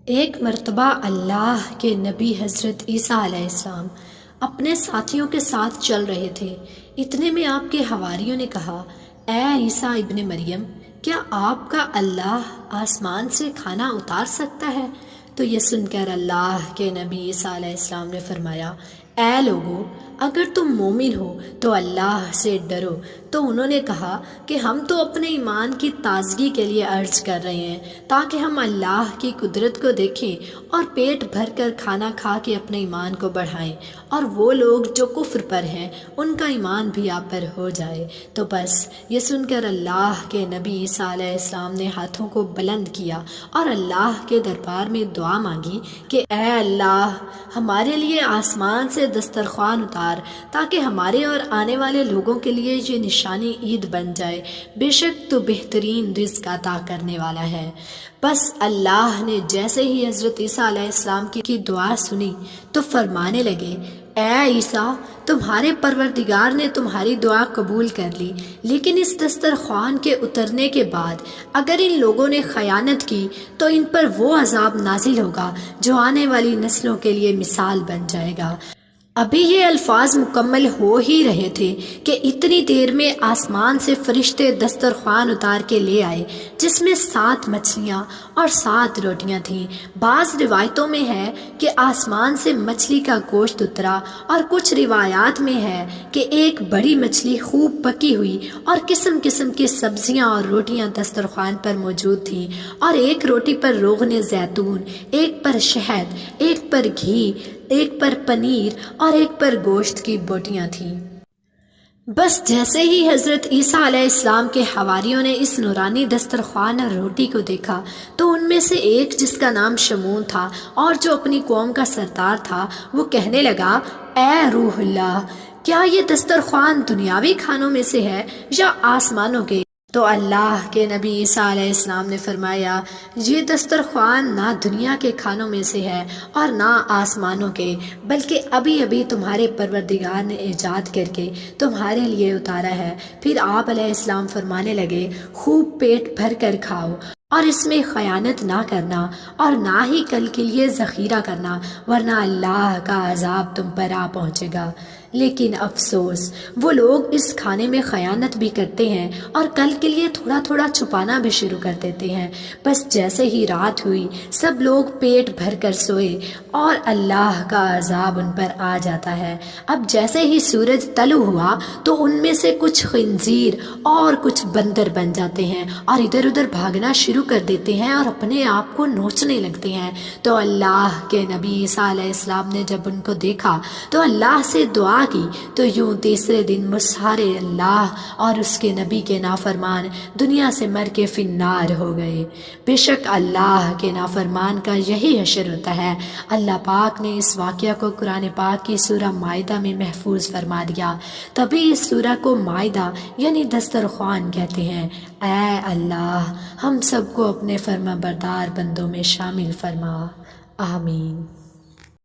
ایک مرتبہ اللہ کے نبی حضرت عیسیٰ علیہ السلام اپنے ساتھیوں کے ساتھ چل رہے تھے۔ اتنے میں آپ کے حواریوں نے کہا، اے عیسیٰ ابن مریم، کیا آپ کا اللہ آسمان سے کھانا اتار سکتا ہے؟ تو یہ سن کر اللہ کے نبی عیسیٰ علیہ السلام نے فرمایا، اے لوگو، اگر تم مومن ہو تو اللہ سے ڈرو۔ تو انہوں نے کہا کہ ہم تو اپنے ایمان کی تازگی کے لیے عرض کر رہے ہیں تاکہ ہم اللہ کی قدرت کو دیکھیں اور پیٹ بھر کر کھانا کھا کے اپنے ایمان کو بڑھائیں، اور وہ لوگ جو کفر پر ہیں ان کا ایمان بھی آپ پر ہو جائے۔ تو بس یہ سن کر اللہ کے نبی عیسیٰ علیہ السلام نے ہاتھوں کو بلند کیا اور اللہ کے دربار میں دعا مانگی کہ اے اللہ، ہمارے لیے آسمان سے دسترخوان اتار تاکہ ہمارے اور آنے والے لوگوں کے لیے یہ نشانی عید بن جائے، بے شک تو بہترین رزق عطا کرنے والا ہے۔ بس اللہ نے جیسے ہی حضرت عیسیٰ علیہ السلام کی دعا سنی تو فرمانے لگے، اے عیسیٰ، تمہارے پروردگار نے تمہاری دعا قبول کر لی، لیکن اس دسترخوان کے اترنے کے بعد اگر ان لوگوں نے خیانت کی تو ان پر وہ عذاب نازل ہوگا جو آنے والی نسلوں کے لیے مثال بن جائے گا۔ ابھی یہ الفاظ مکمل ہو ہی رہے تھے کہ اتنی دیر میں آسمان سے فرشتے دسترخوان اتار کے لے آئے، جس میں 7 مچھلیاں اور 7 روٹیاں تھیں۔ بعض روایتوں میں ہے کہ آسمان سے مچھلی کا گوشت اترا، اور کچھ روایات میں ہے کہ ایک بڑی مچھلی خوب پکی ہوئی اور قسم قسم کی سبزیاں اور روٹیاں دسترخوان پر موجود تھیں، اور ایک روٹی پر روغن زیتون، ایک پر شہد، ایک پر گھی، ایک پر پنیر اور ایک پر گوشت کی بوٹیاں تھیں۔ بس جیسے ہی حضرت عیسیٰ علیہ السلام کے حواریوں نے اس نورانی دسترخوان اور روٹی کو دیکھا تو ان میں سے ایک، جس کا نام شمعون تھا اور جو اپنی قوم کا سردار تھا، وہ کہنے لگا، اے روح اللہ، کیا یہ دسترخوان دنیاوی کھانوں میں سے ہے یا آسمانوں کے؟ تو اللہ کے نبی عیسیٰ علیہ السلام نے فرمایا، یہ دسترخوان نہ دنیا کے کھانوں میں سے ہے اور نہ آسمانوں کے، بلکہ ابھی ابھی تمہارے پروردگار نے ایجاد کر کے تمہارے لیے اتارا ہے۔ پھر آپ علیہ السلام فرمانے لگے، خوب پیٹ بھر کر کھاؤ اور اس میں خیانت نہ کرنا اور نہ ہی کل کے لیے ذخیرہ کرنا، ورنہ اللہ کا عذاب تم پر آ پہنچے گا۔ لیکن افسوس، وہ لوگ اس کھانے میں خیانت بھی کرتے ہیں اور کل کے لیے تھوڑا تھوڑا چھپانا بھی شروع کر دیتے ہیں۔ بس جیسے ہی رات ہوئی، سب لوگ پیٹ بھر کر سوئے اور اللہ کا عذاب ان پر آ جاتا ہے۔ اب جیسے ہی سورج طلوع ہوا تو ان میں سے کچھ خنزیر اور کچھ بندر بن جاتے ہیں اور ادھر ادھر بھاگنا شروع کر دیتے ہیں اور اپنے آپ کو نوچنے لگتے ہیں۔ تو اللہ کے نبی عیسیٰ علیہ السلام نے جب ان کو دیکھا تو اللہ سے دعا کی، تو یوں تیسرے دن وہ سارے اللہ اور اس کے نبی کے نافرمان دنیا سے مر کے فی النار ہو گئے۔ بے شک اللہ کے نافرمان کا یہی حشر ہوتا ہے۔ اللہ پاک نے اس واقعہ کو قرآن پاک کی سورہ مائدہ میں محفوظ فرما دیا، تبھی اس سورہ کو مائدہ یعنی دسترخوان کہتے ہیں۔ اے اللہ، ہم سب کو اپنے فرما بردار بندوں میں شامل فرما، آمین۔